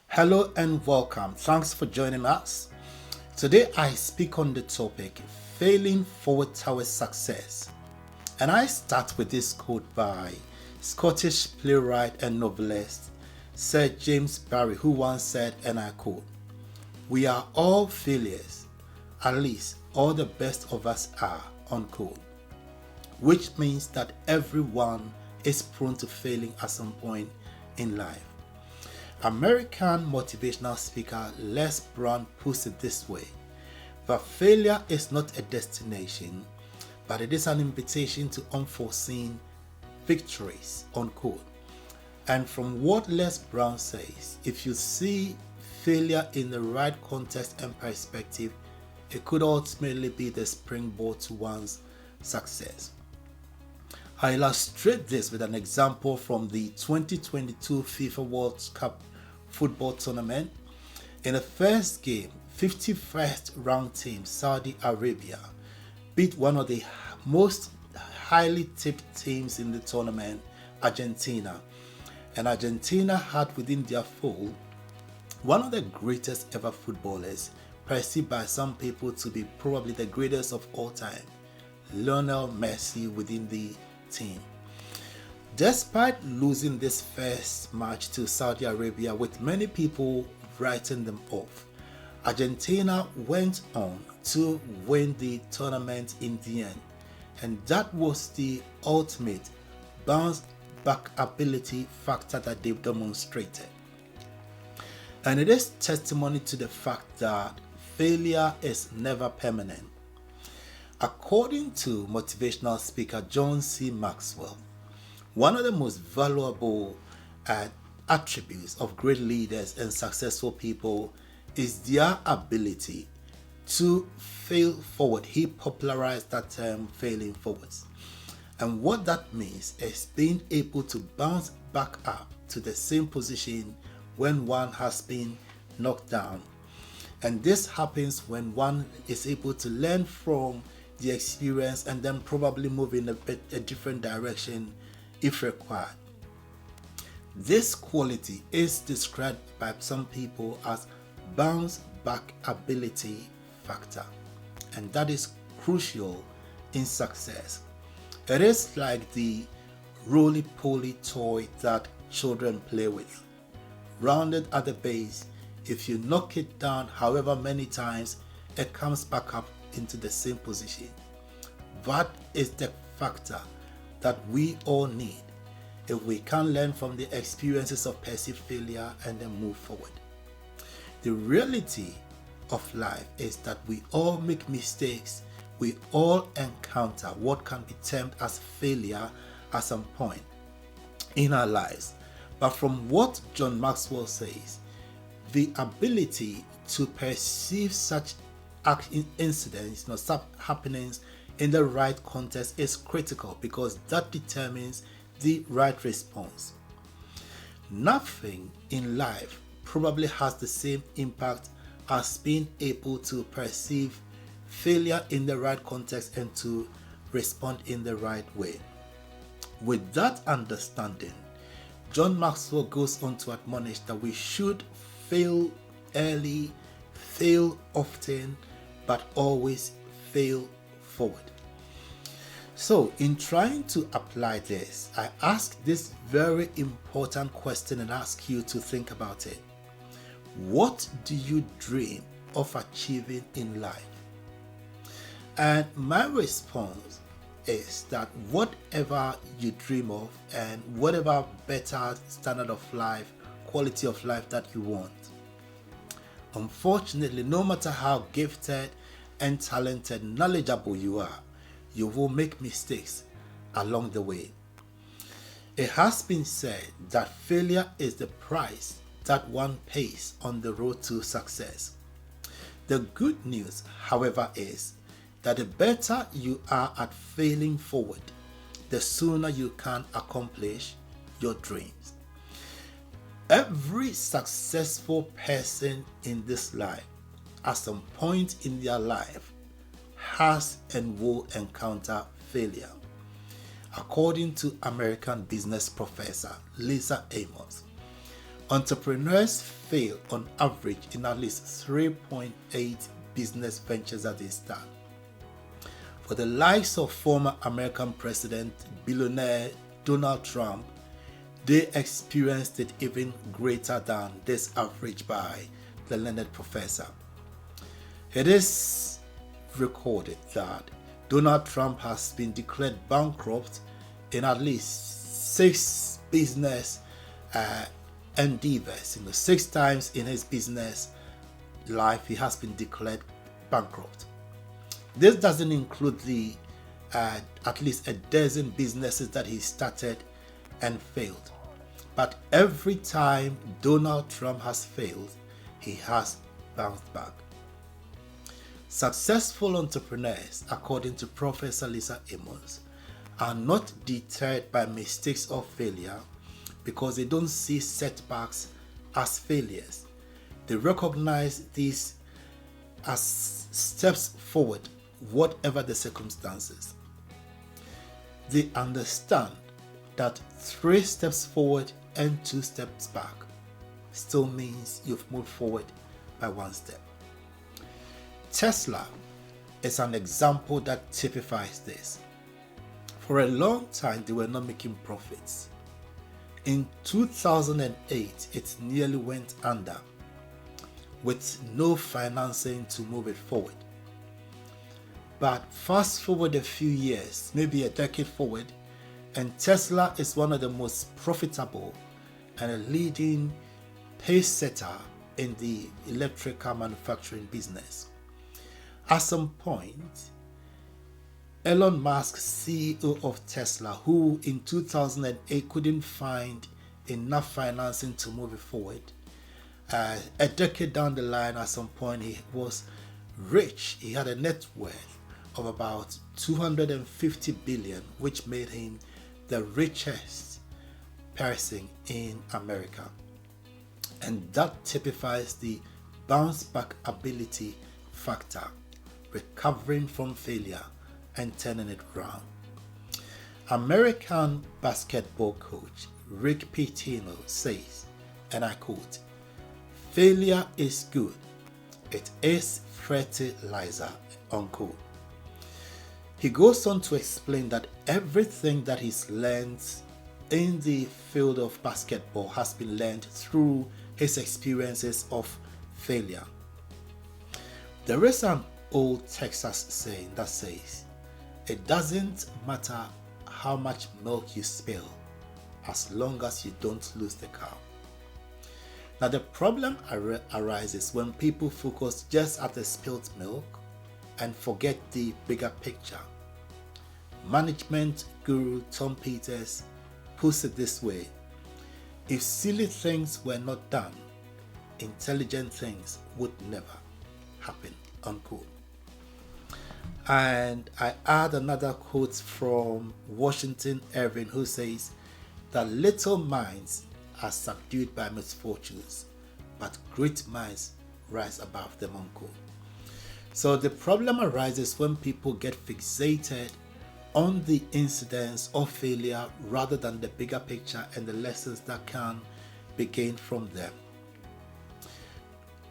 Hello and welcome. Thanks for joining us. Today I speak on the topic failing forward towards success. And I start with this quote by Scottish playwright and novelist Sir James Barrie, who once said, and I quote, "We are all failures, at least all the best of us are," unquote. Which means that everyone is prone to failing at some point in life. American motivational speaker Les Brown puts it this way: that failure is not a destination, but it is an invitation to unforeseen victories, unquote. And from what Les Brown says, if you see failure in the right context and perspective, it could ultimately be the springboard to one's success. I illustrate this with an example from the 2022 FIFA World Cup football tournament. In the first game, 51st ranked team Saudi Arabia beat one of the most highly tipped teams in the tournament, Argentina. And Argentina had within their fold one of the greatest ever footballers, perceived by some people to be probably the greatest of all time, Lionel Messi, within the team. Despite losing this first match to Saudi Arabia, with many people writing them off, Argentina went on to win the tournament in the end, and that was the ultimate bounce back ability factor that they demonstrated. And it is testimony to the fact that failure is never permanent. According to motivational speaker John C. Maxwell, one of the most valuable attributes of great leaders and successful people is their ability to fail forward. He popularized that term, failing forwards. And what that means is being able to bounce back up to the same position when one has been knocked down. And this happens when one is able to learn from the experience and then probably move in a different direction if required. This quality is described by some people as bounce back ability factor, and that is crucial in success. It is like the roly-poly toy that children play with. Rounded at the base, if you knock it down however many times, it comes back up into the same position. That is the factor that we all need if we can learn from the experiences of perceived failure and then move forward. The reality of life is that we all make mistakes. We all encounter what can be termed as failure at some point in our lives. But from what John Maxwell says, the ability to perceive such incidents, happenings in the right context is critical, because that determines the right response. Nothing in life probably has the same impact as being able to perceive failure in the right context and to respond in the right way. With that understanding, John Maxwell goes on to admonish that we should fail early, fail often, but always fail forward. So, in trying to apply this, I ask this very important question and ask you to think about it. What do you dream of achieving in life? And my response is that whatever you dream of and whatever better standard of life, quality of life that you want, unfortunately, no matter how gifted and talented, knowledgeable you are, you will make mistakes along the way. It has been said that failure is the price that one pays on the road to success. The good news, however, is that the better you are at failing forward, the sooner you can accomplish your dreams. Every successful person in this life, at some point in their life, has and will encounter failure. According to American business professor Lisa Amos, Entrepreneurs fail on average in at least 3.8 business ventures that they start. For the likes of former American President, billionaire Donald Trump, they experienced it even greater than this average by the learned professor. It is recorded that Donald Trump has been declared bankrupt in at least 6 business endeavors. 6 times in his business life, he has been declared bankrupt. This doesn't include the at least a dozen businesses that he started and failed. But every time Donald Trump has failed, he has bounced back. Successful entrepreneurs, according to Professor Lisa Amos, are not deterred by mistakes or failure because they don't see setbacks as failures. They recognize these as steps forward, whatever the circumstances. They understand that 3 steps forward and 2 steps back still means you've moved forward by 1 step. Tesla is an example that typifies this. For a long time, they were not making profits. In 2008, it nearly went under with no financing to move it forward. But fast forward a few years, maybe a decade forward, and Tesla is one of the most profitable and a leading pace setter in the electric car manufacturing business. At some point, Elon Musk, CEO of Tesla, who in 2008 couldn't find enough financing to move it forward, a decade down the line, at some point, he was rich. He had a net worth of about 250 billion, which made him the richest person in America. And that typifies the bounce back ability factor, recovering from failure and turning it around. American basketball coach Rick Pitino says, and I quote, "Failure is good. It is fertilizer," unquote. He goes on to explain that everything that he's learned in the field of basketball has been learned through his experiences of failure. There is an old Texas saying that says, "It doesn't matter how much milk you spill as long as you don't lose the cow." Now the problem arises when people focus just at the spilled milk and forget the bigger picture. Management guru Tom Peters puts it this way: if silly things were not done, intelligent things would never happen, unquote. And I add another quote from Washington Irving, who says that little minds are subdued by misfortunes, but great minds rise above them, unquote. So the problem arises when people get fixated on the incidents of failure rather than the bigger picture and the lessons that can be gained from them.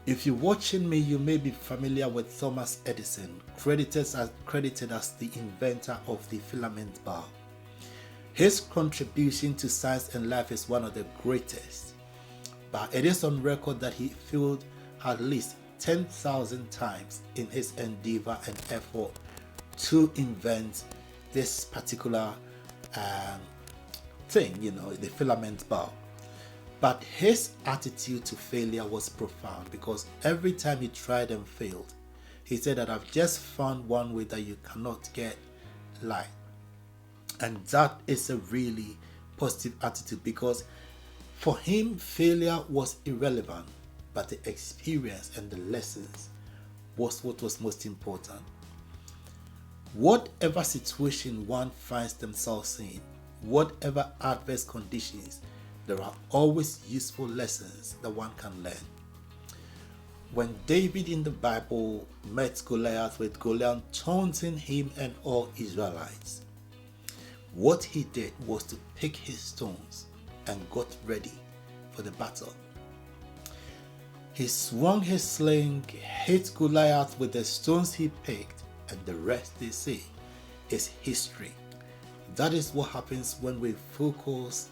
If you're watching me, you may be familiar with Thomas Edison, credited as the inventor of the filament bulb. His contribution to science and life is one of the greatest, but it is on record that he failed at least 10,000 times in his endeavor and effort to invent this particular thing, the filament bulb. But his attitude to failure was profound, because every time he tried and failed, he said that I've just found one way that you cannot get light. And that is a really positive attitude, because for him, failure was irrelevant, but the experience and the lessons was what was most important. Whatever situation one finds themselves in, whatever adverse conditions, there are always useful lessons that one can learn. When David in the Bible met Goliath, with Goliath taunting him and all Israelites, what he did was to pick his stones and got ready for the battle. He swung his sling, hit Goliath with the stones he picked, and the rest, they say, is history. That is what happens when we focus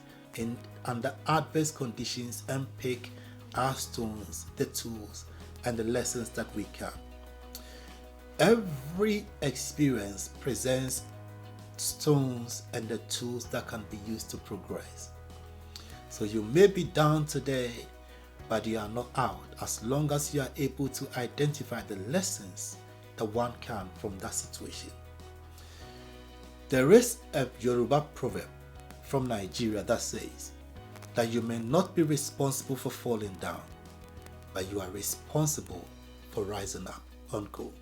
under adverse conditions and pick our stones, the tools, and the lessons that we can. Every experience presents stones and the tools that can be used to progress. So you may be down today, but you are not out, as long as you are able to identify the lessons that one can from that situation. There is a Yoruba proverb from Nigeria that says that you may not be responsible for falling down, but you are responsible for rising up, unquote.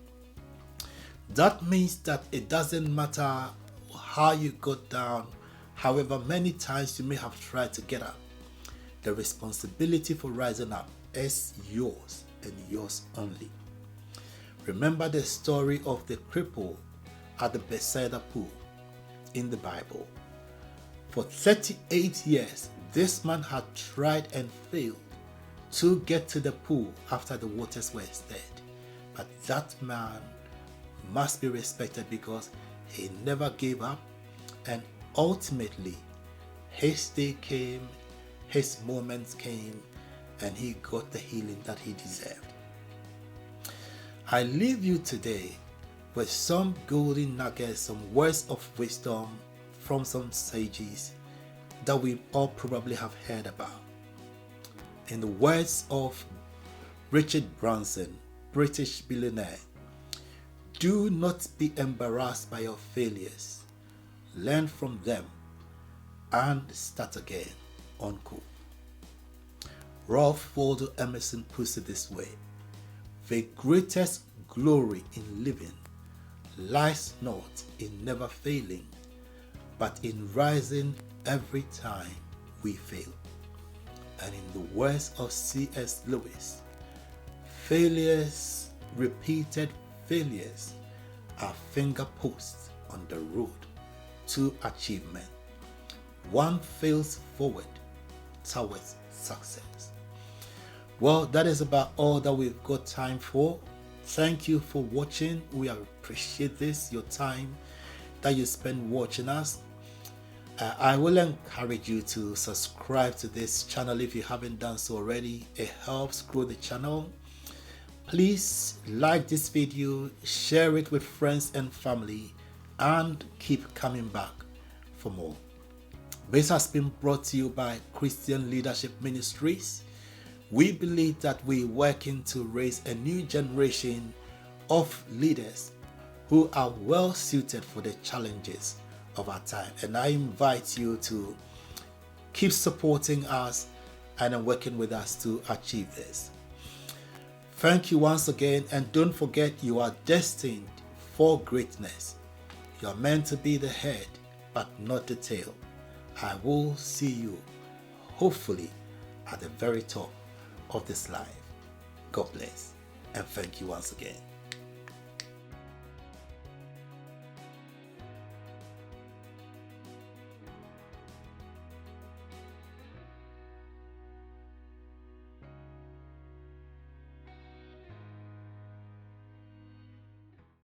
That means that it doesn't matter how you got down, however many times you may have tried to get up. The responsibility for rising up is yours and yours only. Remember the story of the cripple at the Bethesda pool in the Bible. For 38 years, this man had tried and failed to get to the pool after the waters were stirred. But that man must be respected because he never gave up, and ultimately his day came, his moments came, and he got the healing that he deserved. I leave you today with some golden nuggets, some words of wisdom from some sages that we all probably have heard about. In the words of Richard Branson, British billionaire, do not be embarrassed by your failures. Learn from them and start again, unquote. Ralph Waldo Emerson puts it this way: the greatest glory in living lies not in never failing, but in rising every time we fail. And in the words of C.S. Lewis, failures, repeated failures, are finger posts on the road to achievement. One fails forward towards success. Well, that is about all that we've got time for. Thank you for watching. We appreciate this, your time that you spend watching us. I will encourage you to subscribe to this channel if you haven't done so already. It helps grow the channel. Please like this video, share it with friends and family, and keep coming back for more. This has been brought to you by Christian Leadership Ministries. We believe that we're working to raise a new generation of leaders who are well suited for the challenges of our time. And I invite you to keep supporting us and working with us to achieve this. Thank you once again, and don't forget, you are destined for greatness. You are meant to be the head, but not the tail. I will see you, hopefully, at the very top of this life. God bless, and thank you once again.